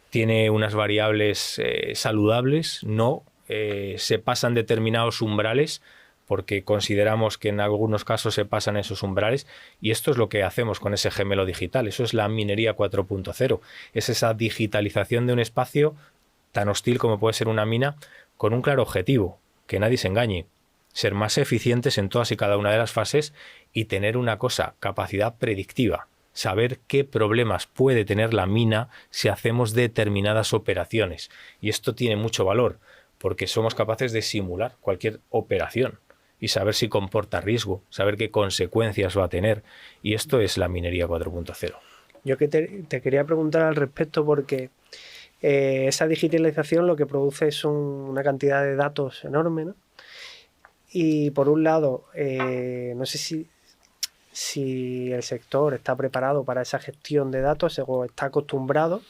¿Tiene unas variables saludables? No. ¿Se pasan determinados umbrales? Porque consideramos que en algunos casos se pasan esos umbrales, y esto es lo que hacemos con ese gemelo digital. Eso es la minería 4.0. Es esa digitalización de un espacio tan hostil como puede ser una mina, con un claro objetivo, que nadie se engañe: ser más eficientes en todas y cada una de las fases y tener una cosa, capacidad predictiva, saber qué problemas puede tener la mina si hacemos determinadas operaciones. Y esto tiene mucho valor, porque somos capaces de simular cualquier operación y saber si comporta riesgo, saber qué consecuencias va a tener. Y esto es la minería 4.0. Yo que te quería preguntar al respecto, porque esa digitalización lo que produce es una cantidad de datos enorme, ¿no? Y por un lado, no sé si el sector está preparado para esa gestión de datos o está acostumbrado,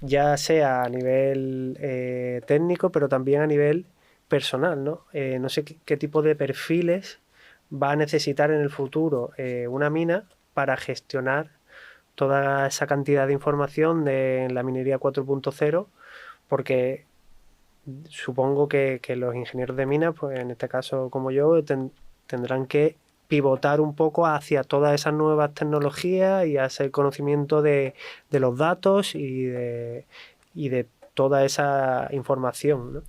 ya sea a nivel técnico, pero también a nivel personal, ¿no? No sé qué tipo de perfiles va a necesitar en el futuro una mina para gestionar toda esa cantidad de información de la minería 4.0, porque supongo que los ingenieros de minas, pues en este caso como yo, tendrán que pivotar un poco hacia todas esas nuevas tecnologías y hacer conocimiento de los datos y de toda esa información, ¿no?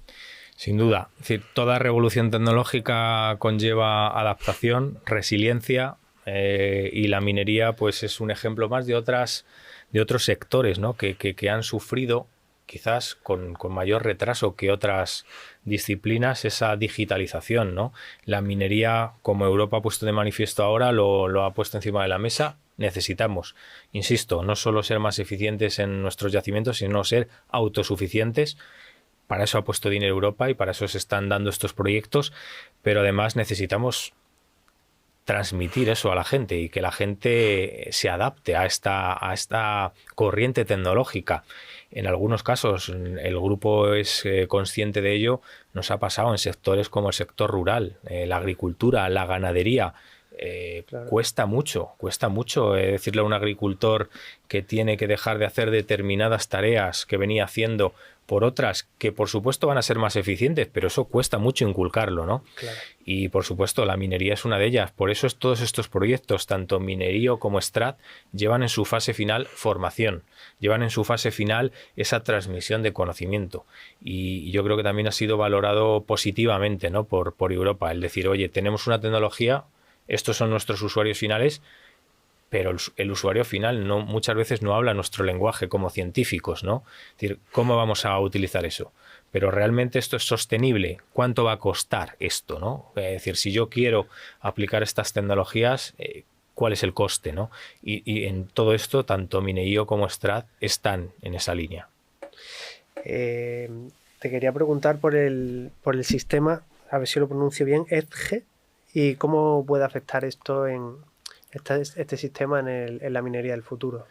Sin duda. Es decir, toda revolución tecnológica conlleva adaptación, resiliencia, y la minería pues es un ejemplo más de otros sectores, ¿no? que han sufrido quizás con mayor retraso que otras disciplinas esa digitalización, ¿no? La minería, como Europa ha puesto de manifiesto ahora, lo ha puesto encima de la mesa. Necesitamos, insisto, no solo ser más eficientes en nuestros yacimientos, sino ser autosuficientes. Para eso ha puesto dinero Europa y para eso se están dando estos proyectos, pero además necesitamos transmitir eso a la gente y que la gente se adapte a esta corriente tecnológica. En algunos casos el grupo es consciente de ello. Nos ha pasado en sectores como el sector rural, la agricultura, la ganadería. Claro. Cuesta mucho decirle a un agricultor que tiene que dejar de hacer determinadas tareas que venía haciendo por otras que por supuesto van a ser más eficientes, pero eso cuesta mucho inculcarlo, ¿no? Claro. Y por supuesto la minería es una de ellas. Por eso todos estos proyectos, tanto Minerío como Strat, llevan en su fase final formación, llevan en su fase final esa transmisión de conocimiento, y yo creo que también ha sido valorado positivamente, ¿no? por Europa, el decir, oye, tenemos una tecnología, estos son nuestros usuarios finales, pero el usuario final muchas veces no habla nuestro lenguaje como científicos, ¿no? Es decir, ¿cómo vamos a utilizar eso? Pero realmente esto es sostenible. ¿Cuánto va a costar esto, ¿no? Es decir, si yo quiero aplicar estas tecnologías, ¿cuál es el coste, ¿no? Y en todo esto, tanto Minerío como Strat están en esa línea. Te quería preguntar por el sistema, a ver si lo pronuncio bien, EDGE, y cómo puede afectar esto en este sistema en la minería del futuro.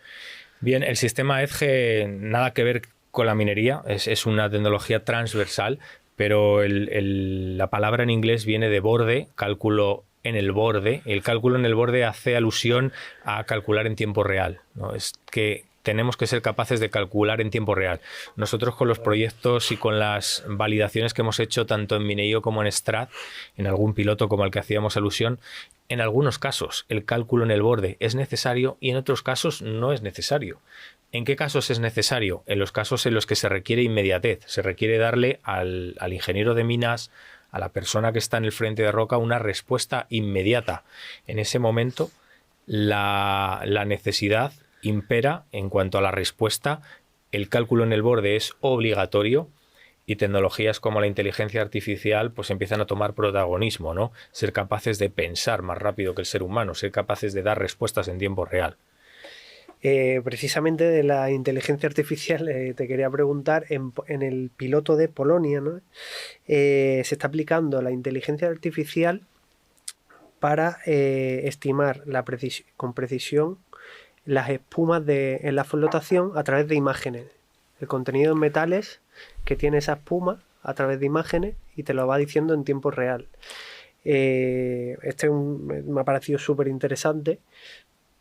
Bien, el sistema EDGE nada que ver con la minería, es una tecnología transversal, pero la palabra en inglés viene de borde, cálculo en el borde. El cálculo en el borde hace alusión a calcular en tiempo real, ¿no? Es que tenemos que ser capaces de calcular en tiempo real. Nosotros con los proyectos y con las validaciones que hemos hecho tanto en Mineio como en Strat, en algún piloto como al que hacíamos alusión, en algunos casos el cálculo en el borde es necesario y en otros casos no es necesario. ¿En qué casos es necesario? En los casos en los que se requiere inmediatez, se requiere darle al ingeniero de minas, a la persona que está en el frente de roca, una respuesta inmediata. En ese momento la necesidad impera en cuanto a la respuesta. El cálculo en el borde es obligatorio y tecnologías como la inteligencia artificial pues empiezan a tomar protagonismo, ¿no? Ser capaces de pensar más rápido que el ser humano, ser capaces de dar respuestas en tiempo real. Precisamente de la inteligencia artificial te quería preguntar, en el piloto de Polonia, ¿no? Se está aplicando la inteligencia artificial para estimar con precisión las espumas en la flotación a través de imágenes. El contenido en metales que tiene esa espuma a través de imágenes y te lo va diciendo en tiempo real. Me ha parecido súper interesante,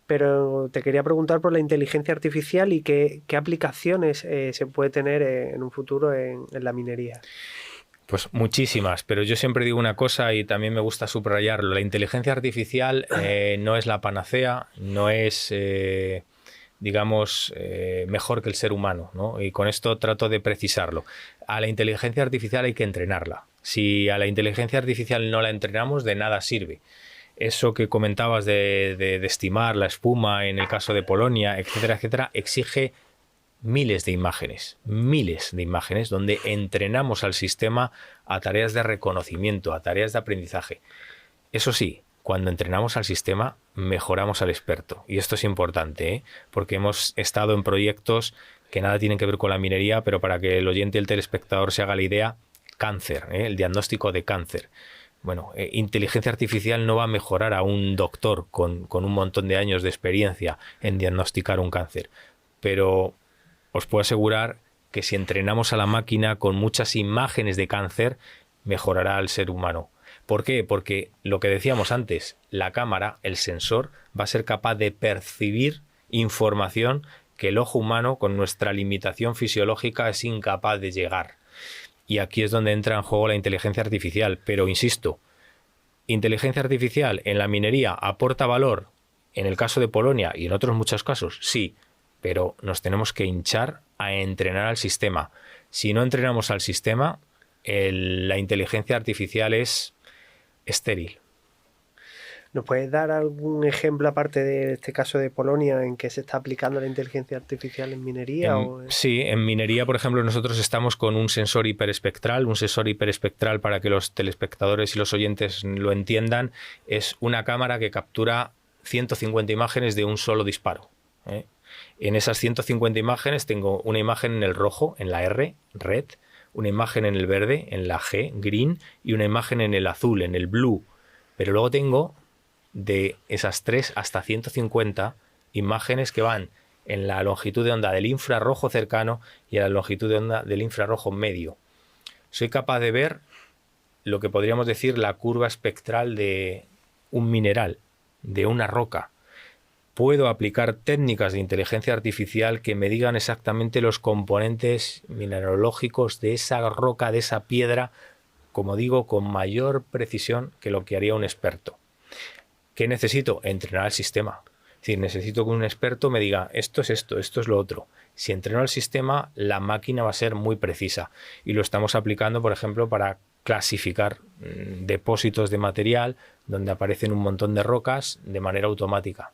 pero te quería preguntar por la inteligencia artificial y qué aplicaciones se puede tener en un futuro en la minería. Pues muchísimas, pero yo siempre digo una cosa y también me gusta subrayarlo. La inteligencia artificial no es la panacea, no es, mejor que el ser humano, ¿no? Y con esto trato de precisarlo. A la inteligencia artificial hay que entrenarla. Si a la inteligencia artificial no la entrenamos, de nada sirve. Eso que comentabas de estimar la espuma en el caso de Polonia, etcétera, etcétera, exige miles de imágenes, donde entrenamos al sistema a tareas de reconocimiento, a tareas de aprendizaje. Eso sí, cuando entrenamos al sistema, mejoramos al experto. Y esto es importante, ¿eh? Porque hemos estado en proyectos que nada tienen que ver con la minería, pero para que el oyente y el telespectador se haga la idea, cáncer, el diagnóstico de cáncer. Bueno, inteligencia artificial no va a mejorar a un doctor con un montón de años de experiencia en diagnosticar un cáncer, pero os puedo asegurar que si entrenamos a la máquina con muchas imágenes de cáncer, mejorará al ser humano. ¿Por qué? Porque lo que decíamos antes, la cámara, el sensor, va a ser capaz de percibir información que el ojo humano, con nuestra limitación fisiológica, es incapaz de llegar. Y aquí es donde entra en juego la inteligencia artificial. Pero insisto, inteligencia artificial en la minería aporta valor, en el caso de Polonia y en otros muchos casos, sí, pero nos tenemos que hinchar a entrenar al sistema. Si no entrenamos al sistema, la inteligencia artificial es estéril. ¿Nos puedes dar algún ejemplo, aparte de este caso de Polonia, en que se está aplicando la inteligencia artificial en minería? Sí, en minería, por ejemplo, nosotros estamos con un sensor hiperespectral. Un sensor hiperespectral, para que los telespectadores y los oyentes lo entiendan, es una cámara que captura 150 imágenes de un solo disparo, ¿eh? En esas 150 imágenes tengo una imagen en el rojo, en la R, red, una imagen en el verde, en la G, green, y una imagen en el azul, en el blue. Pero luego tengo de esas 3 hasta 150 imágenes que van en la longitud de onda del infrarrojo cercano y en la longitud de onda del infrarrojo medio. Soy capaz de ver lo que podríamos decir la curva espectral de un mineral, de una roca. Puedo aplicar técnicas de inteligencia artificial que me digan exactamente los componentes mineralógicos de esa roca, de esa piedra, como digo, con mayor precisión que lo que haría un experto. ¿Qué necesito? Entrenar al sistema. Es decir, necesito que un experto me diga esto es lo otro. Si entreno al sistema, la máquina va a ser muy precisa. Y lo estamos aplicando, por ejemplo, para clasificar depósitos de material donde aparecen un montón de rocas de manera automática.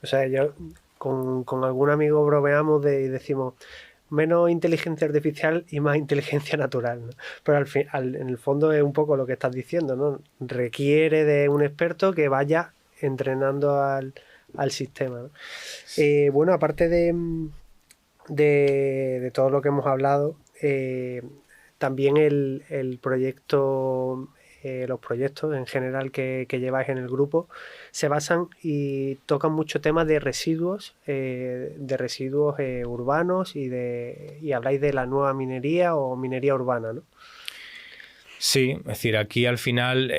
O sea, yo con algún amigo bromeamos y decimos menos inteligencia artificial y más inteligencia natural, ¿no? Pero en el fondo es un poco lo que estás diciendo, ¿no? Requiere de un experto que vaya entrenando al sistema, ¿no? Bueno, aparte de todo lo que hemos hablado, también el proyecto, los proyectos en general que lleváis en el grupo se basan y tocan mucho temas de residuos urbanos y habláis de la nueva minería o minería urbana, ¿no? Sí, es decir, aquí al final,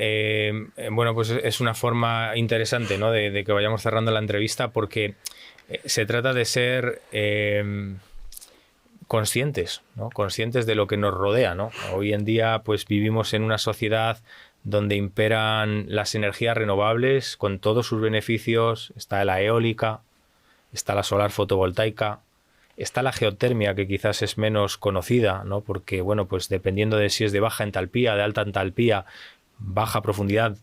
bueno, pues es una forma interesante, ¿no? de que vayamos cerrando la entrevista, porque se trata de ser conscientes, ¿no? Conscientes de lo que nos rodea, ¿no? Hoy en día, pues vivimos en una sociedad donde imperan las energías renovables con todos sus beneficios. Está la eólica, está la solar fotovoltaica, está la geotermia, que quizás es menos conocida, ¿no? Porque, bueno, pues dependiendo de si es de baja entalpía, de alta entalpía, baja profundidad,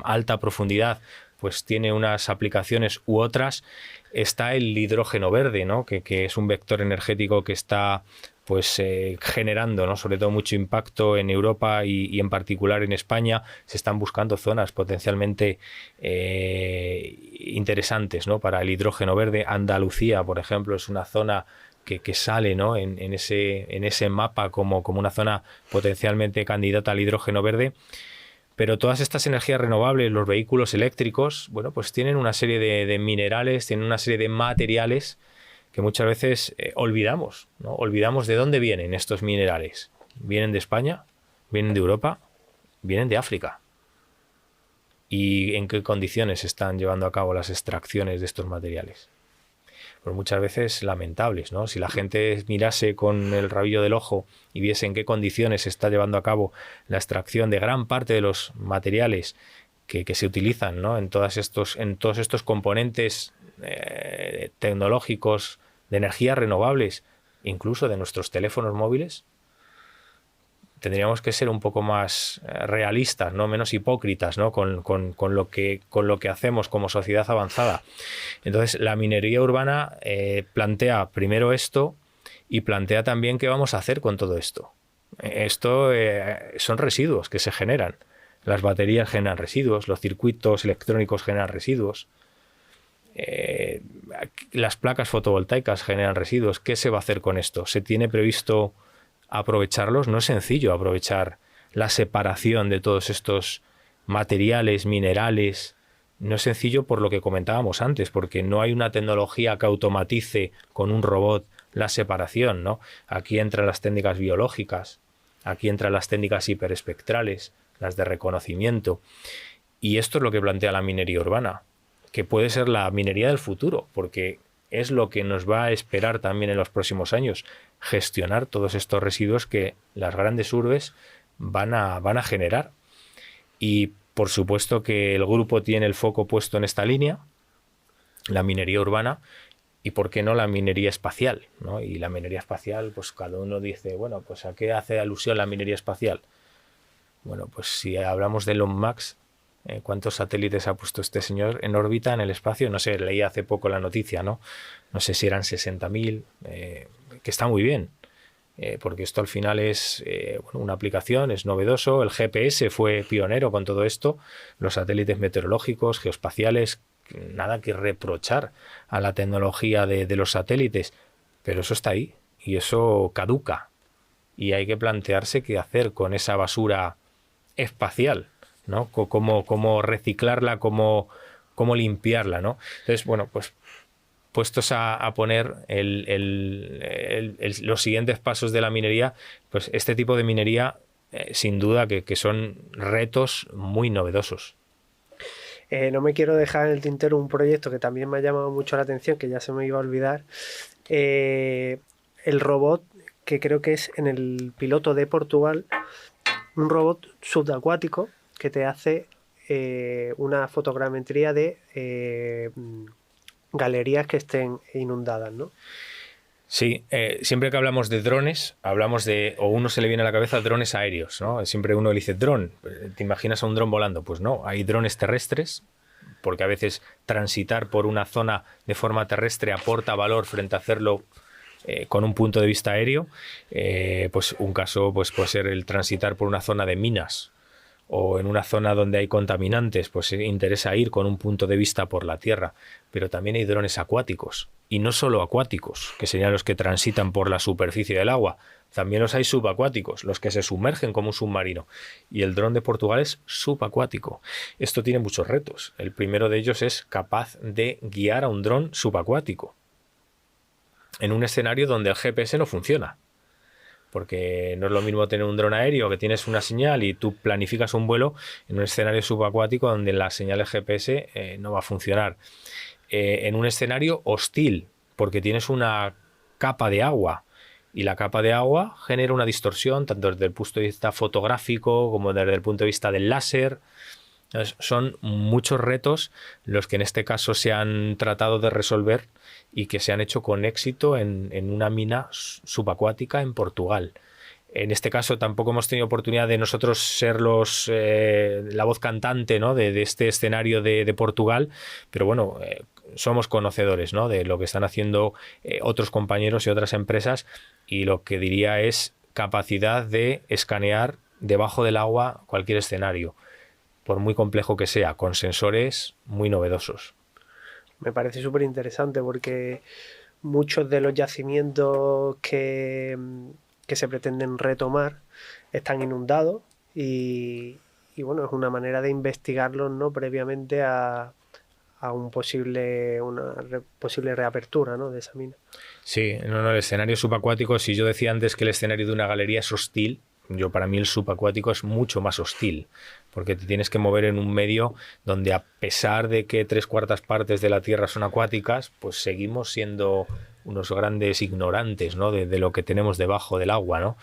alta profundidad, pues tiene unas aplicaciones u otras. Está el hidrógeno verde, ¿no? Que es un vector energético que está pues generando, ¿no? Sobre todo mucho impacto en Europa y en particular en España. Se están buscando zonas potencialmente interesantes, ¿no? Para el hidrógeno verde. Andalucía, por ejemplo, es una zona que sale, ¿no? en ese mapa como una zona potencialmente candidata al hidrógeno verde. Pero todas estas energías renovables, los vehículos eléctricos, bueno, pues tienen una serie de minerales, tienen una serie de materiales que muchas veces olvidamos, ¿no? Olvidamos de dónde vienen estos minerales. ¿Vienen de España? ¿Vienen de Europa? ¿Vienen de África? ¿Y en qué condiciones se están llevando a cabo las extracciones de estos materiales? Pues muchas veces lamentables, ¿no? Si la gente mirase con el rabillo del ojo y viese en qué condiciones se está llevando a cabo la extracción de gran parte de los materiales que se utilizan, ¿no? en todos estos componentes tecnológicos de energías renovables, incluso de nuestros teléfonos móviles, tendríamos que ser un poco más realistas, ¿no? Menos hipócritas, ¿no? con lo que hacemos como sociedad avanzada. Entonces, la minería urbana plantea primero esto y plantea también qué vamos a hacer con todo esto. Esto son residuos que se generan. Las baterías generan residuos, los circuitos electrónicos generan residuos, las placas fotovoltaicas generan residuos. ¿Qué se va a hacer con esto? ¿Se tiene previsto aprovecharlos? No es sencillo aprovechar la separación de todos estos materiales, minerales. No es sencillo por lo que comentábamos antes, porque no hay una tecnología que automatice con un robot la separación, ¿no? Aquí entran las técnicas biológicas, aquí entran las técnicas hiperespectrales, las de reconocimiento. Y esto es lo que plantea la minería urbana, que puede ser la minería del futuro, porque es lo que nos va a esperar también en los próximos años, gestionar todos estos residuos que las grandes urbes van a generar. Y por supuesto que el grupo tiene el foco puesto en esta línea, la minería urbana, y por qué no la minería espacial, ¿no? Y la minería espacial, pues cada uno dice, bueno, pues ¿a qué hace alusión la minería espacial? Bueno, pues si hablamos de Elon Musk, ¿cuántos satélites ha puesto este señor en órbita en el espacio? No sé, leí hace poco la noticia, ¿no? No sé si eran 60.000, que está muy bien, porque esto al final es bueno, una aplicación, es novedoso. El GPS fue pionero con todo esto, los satélites meteorológicos, geoespaciales, nada que reprochar a la tecnología de los satélites, pero eso está ahí y eso caduca y hay que plantearse qué hacer con esa basura espacial, ¿no? Cómo reciclarla, cómo limpiarla, ¿no? Entonces, bueno, pues puestos a poner los siguientes pasos de la minería, pues este tipo de minería, sin duda que son retos muy novedosos. No me quiero dejar en el tintero un proyecto que también me ha llamado mucho la atención, que ya se me iba a olvidar. El robot, que creo que es en el piloto de Portugal, un robot subacuático que te hace una fotogrametría de galerías que estén inundadas, ¿no? Sí, siempre que hablamos de drones, hablamos de, o uno se le viene a la cabeza drones aéreos, ¿no? Siempre uno le dice dron, ¿te imaginas a un dron volando? Pues no, hay drones terrestres, porque a veces transitar por una zona de forma terrestre aporta valor frente a hacerlo con un punto de vista aéreo. Pues un caso pues puede ser el transitar por una zona de minas o en una zona donde hay contaminantes, pues interesa ir con un punto de vista por la tierra. Pero también hay drones acuáticos, y no solo acuáticos, que serían los que transitan por la superficie del agua, también los hay subacuáticos, los que se sumergen como un submarino, y el dron de Portugal es subacuático. Esto tiene muchos retos. El primero de ellos es capaz de guiar a un dron subacuático en un escenario donde el GPS no funciona. porque no es lo mismo tener un dron aéreo que tienes una señal y tú planificas un vuelo en un escenario subacuático donde la señal de GPS no va a funcionar. En un escenario hostil, porque tienes una capa de agua. Y la capa de agua genera una distorsión tanto desde el punto de vista fotográfico como desde el punto de vista del láser. Entonces, son muchos retos los que en este caso se han tratado de resolver y que se han hecho con éxito en una mina subacuática en Portugal. En este caso tampoco hemos tenido oportunidad de nosotros ser la voz cantante, ¿no?, de este escenario de Portugal, pero bueno, somos conocedores, ¿no?, de lo que están haciendo otros compañeros y otras empresas, y lo que diría es capacidad de escanear debajo del agua cualquier escenario, por muy complejo que sea, con sensores muy novedosos. Me parece súper interesante porque muchos de los yacimientos que se pretenden retomar están inundados y bueno, es una manera de investigarlos, ¿no?, previamente a una posible reapertura, ¿no?, de esa mina. Sí, no, el escenario subacuático, si yo decía antes que el escenario de una galería es hostil, para mí el subacuático es mucho más hostil, porque te tienes que mover en un medio donde, a pesar de que 3/4 partes de la Tierra son acuáticas, pues seguimos siendo unos grandes ignorantes, ¿no?, de lo que tenemos debajo del agua, ¿no?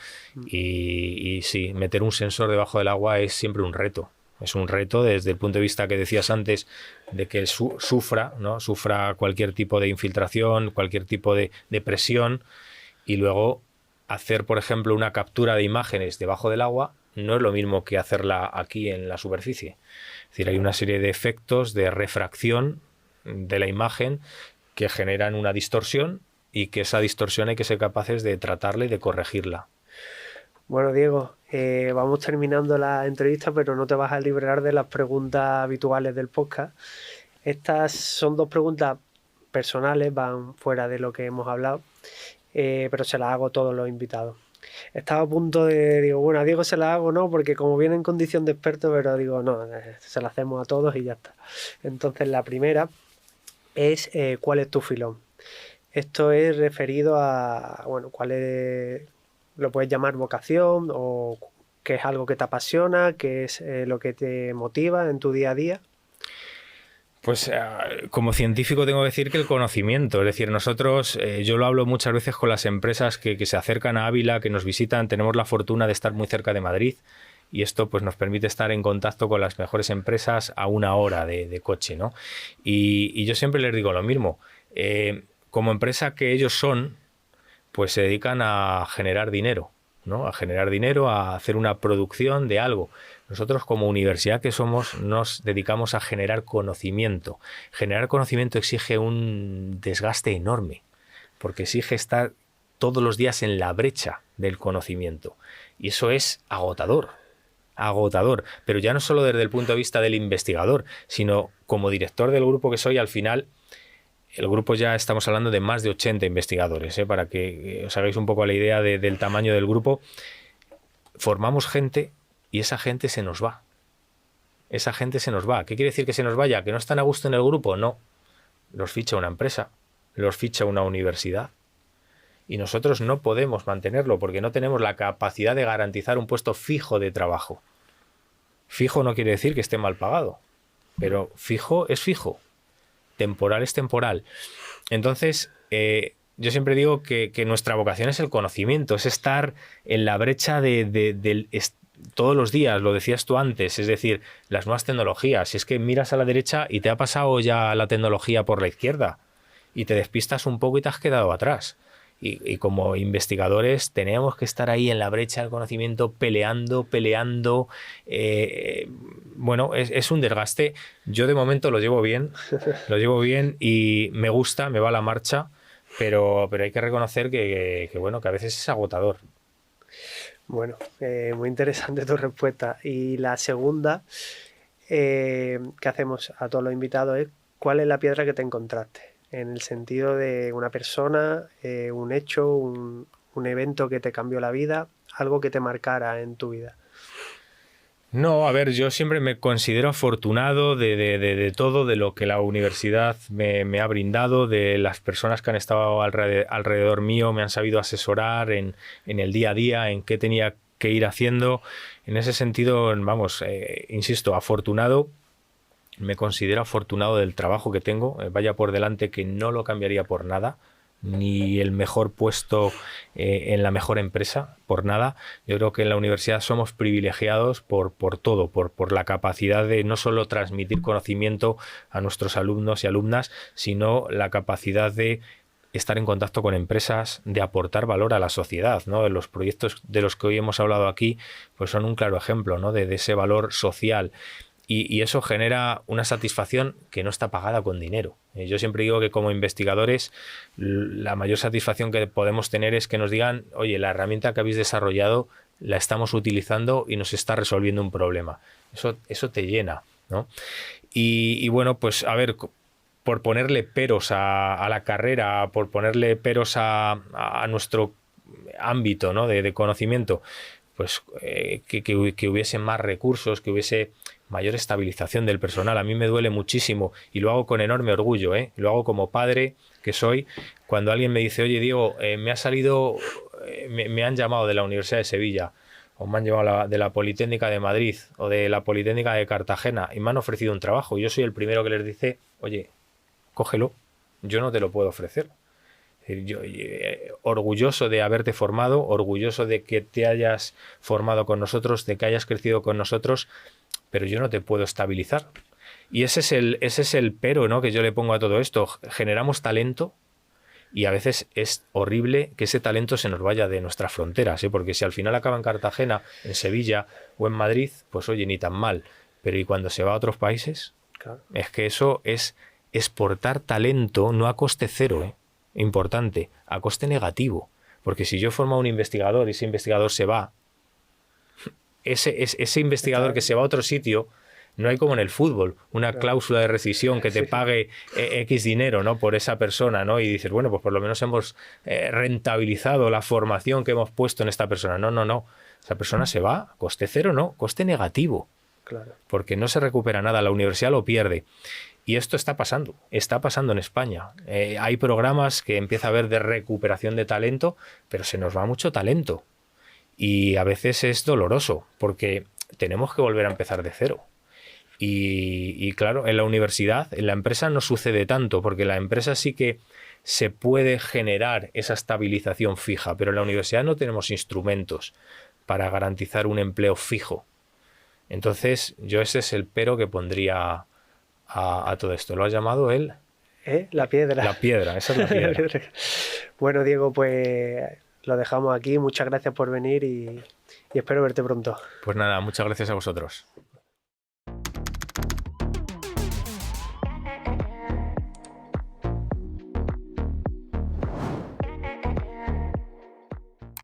Y sí, meter un sensor debajo del agua es siempre un reto. Es un reto desde el punto de vista que decías antes, de que sufra cualquier tipo de infiltración, cualquier tipo de presión, y luego hacer, por ejemplo, una captura de imágenes debajo del agua no es lo mismo que hacerla aquí en la superficie. Es decir, hay una serie de efectos de refracción de la imagen que generan una distorsión, y que esa distorsión hay que ser capaces de tratarla y de corregirla. Bueno, Diego, vamos terminando la entrevista, pero no te vas a librar de las preguntas habituales del podcast. Estas son 2 preguntas personales, van fuera de lo que hemos hablado, pero se las hago a todos los invitados. Estaba a punto digo, bueno, a Diego se las hago, no, porque como viene en condición de experto, pero digo, no, se la hacemos a todos y ya está. Entonces, la primera es, ¿cuál es tu filón? Esto es referido a, bueno, lo puedes llamar vocación, o qué es algo que te apasiona, qué es lo que te motiva en tu día a día. Pues como científico tengo que decir que el conocimiento, es decir, nosotros, yo lo hablo muchas veces con las empresas que se acercan a Ávila, que nos visitan. Tenemos la fortuna de estar muy cerca de Madrid, y esto pues nos permite estar en contacto con las mejores empresas a 1 hora de coche, ¿no? Y yo siempre les digo lo mismo. Como empresa que ellos son, pues se dedican a generar dinero, ¿no? A generar dinero, a hacer una producción de algo. Nosotros, como universidad que somos, nos dedicamos a generar conocimiento. Generar conocimiento exige un desgaste enorme, porque exige estar todos los días en la brecha del conocimiento. Y eso es agotador. Pero ya no solo desde el punto de vista del investigador, sino como director del grupo que soy. Al final, el grupo, ya estamos hablando de más de 80 investigadores, para que os hagáis un poco la idea del tamaño del grupo. Formamos gente y esa gente se nos va. ¿Qué quiere decir que se nos vaya? ¿Que no están a gusto en el grupo? No. Los ficha una empresa, los ficha una universidad. Y nosotros no podemos mantenerlo porque no tenemos la capacidad de garantizar un puesto fijo de trabajo. Fijo no quiere decir que esté mal pagado, pero fijo es fijo. Temporal es temporal. Entonces, yo siempre digo que nuestra vocación es el conocimiento, es estar en la brecha todos los días, lo decías tú antes, es decir, las nuevas tecnologías. Si es que miras a la derecha y te ha pasado ya la tecnología por la izquierda y te despistas un poco y te has quedado atrás. Y como investigadores tenemos que estar ahí en la brecha del conocimiento, peleando. Bueno, es un desgaste. Yo de momento lo llevo bien y me gusta, me va la marcha, pero hay que reconocer que a veces es agotador. Bueno, muy interesante tu respuesta. Y la segunda que hacemos a todos los invitados es, ¿cuál es la piedra que te encontraste? En el sentido de una persona, un hecho, un evento que te cambió la vida, algo que te marcara en tu vida. No, a ver, yo siempre me considero afortunado de todo, de lo que la universidad me ha brindado, de las personas que han estado alrededor mío, me han sabido asesorar en el día a día, en qué tenía que ir haciendo. En ese sentido, vamos, insisto, afortunado. Me considero afortunado del trabajo que tengo. Vaya por delante que no lo cambiaría por nada, ni el mejor puesto en la mejor empresa, por nada. Yo creo que en la universidad somos privilegiados por todo, por la capacidad de no solo transmitir conocimiento a nuestros alumnos y alumnas, sino la capacidad de estar en contacto con empresas, de aportar valor a la sociedad, ¿no? Los proyectos de los que hoy hemos hablado aquí pues son un claro ejemplo, ¿no? de ese valor social. Y eso genera una satisfacción que no está pagada con dinero. Yo siempre digo que como investigadores la mayor satisfacción que podemos tener es que nos digan, oye, la herramienta que habéis desarrollado la estamos utilizando y nos está resolviendo un problema. Eso te llena, ¿no? Y bueno, pues a ver, por ponerle peros a la carrera, por ponerle peros a nuestro ámbito, ¿no? de conocimiento, pues que hubiese más recursos, que hubiese mayor estabilización del personal. A mí me duele muchísimo y lo hago con enorme orgullo, lo hago como padre que soy, cuando alguien me dice, oye Diego, me han llamado de la Universidad de Sevilla, o me han llamado de la Politécnica de Madrid o de la Politécnica de Cartagena y me han ofrecido un trabajo. Yo soy el primero que les dice, oye, cógelo, yo no te lo puedo ofrecer. Yo, orgulloso de haberte formado, orgulloso de que te hayas formado con nosotros, de que hayas crecido con nosotros, pero yo no te puedo estabilizar. Y ese es el pero, ¿no? que yo le pongo a todo esto. Generamos talento y a veces es horrible que ese talento se nos vaya de nuestras fronteras, porque si al final acaba en Cartagena, en Sevilla o en Madrid, pues oye, ni tan mal. Pero ¿y cuando se va a otros países? Claro. Es que eso es exportar talento no a coste cero, importante, a coste negativo. Porque si yo formo a un investigador y ese investigador se va, ese investigador que se va a otro sitio, no hay como en el fútbol, una cláusula de rescisión que te pague X dinero, ¿no? por esa persona, ¿no? Y dices, bueno, pues por lo menos hemos rentabilizado la formación que hemos puesto en esta persona. No. Esa persona se va, coste cero, no, coste negativo. Claro. Porque no se recupera nada, la universidad lo pierde. Y esto está pasando en España. Hay programas que empieza a haber de recuperación de talento, pero se nos va mucho talento. Y a veces es doloroso, porque tenemos que volver a empezar de cero. Y claro, en la universidad, en la empresa no sucede tanto, porque la empresa sí que se puede generar esa estabilización fija, pero en la universidad no tenemos instrumentos para garantizar un empleo fijo. Entonces, yo ese es el pero que pondría a todo esto. ¿Lo has llamado él? La piedra. La piedra, esa es la piedra. Bueno, Diego, pues lo dejamos aquí. Muchas gracias por venir y espero verte pronto. Pues nada, muchas gracias a vosotros.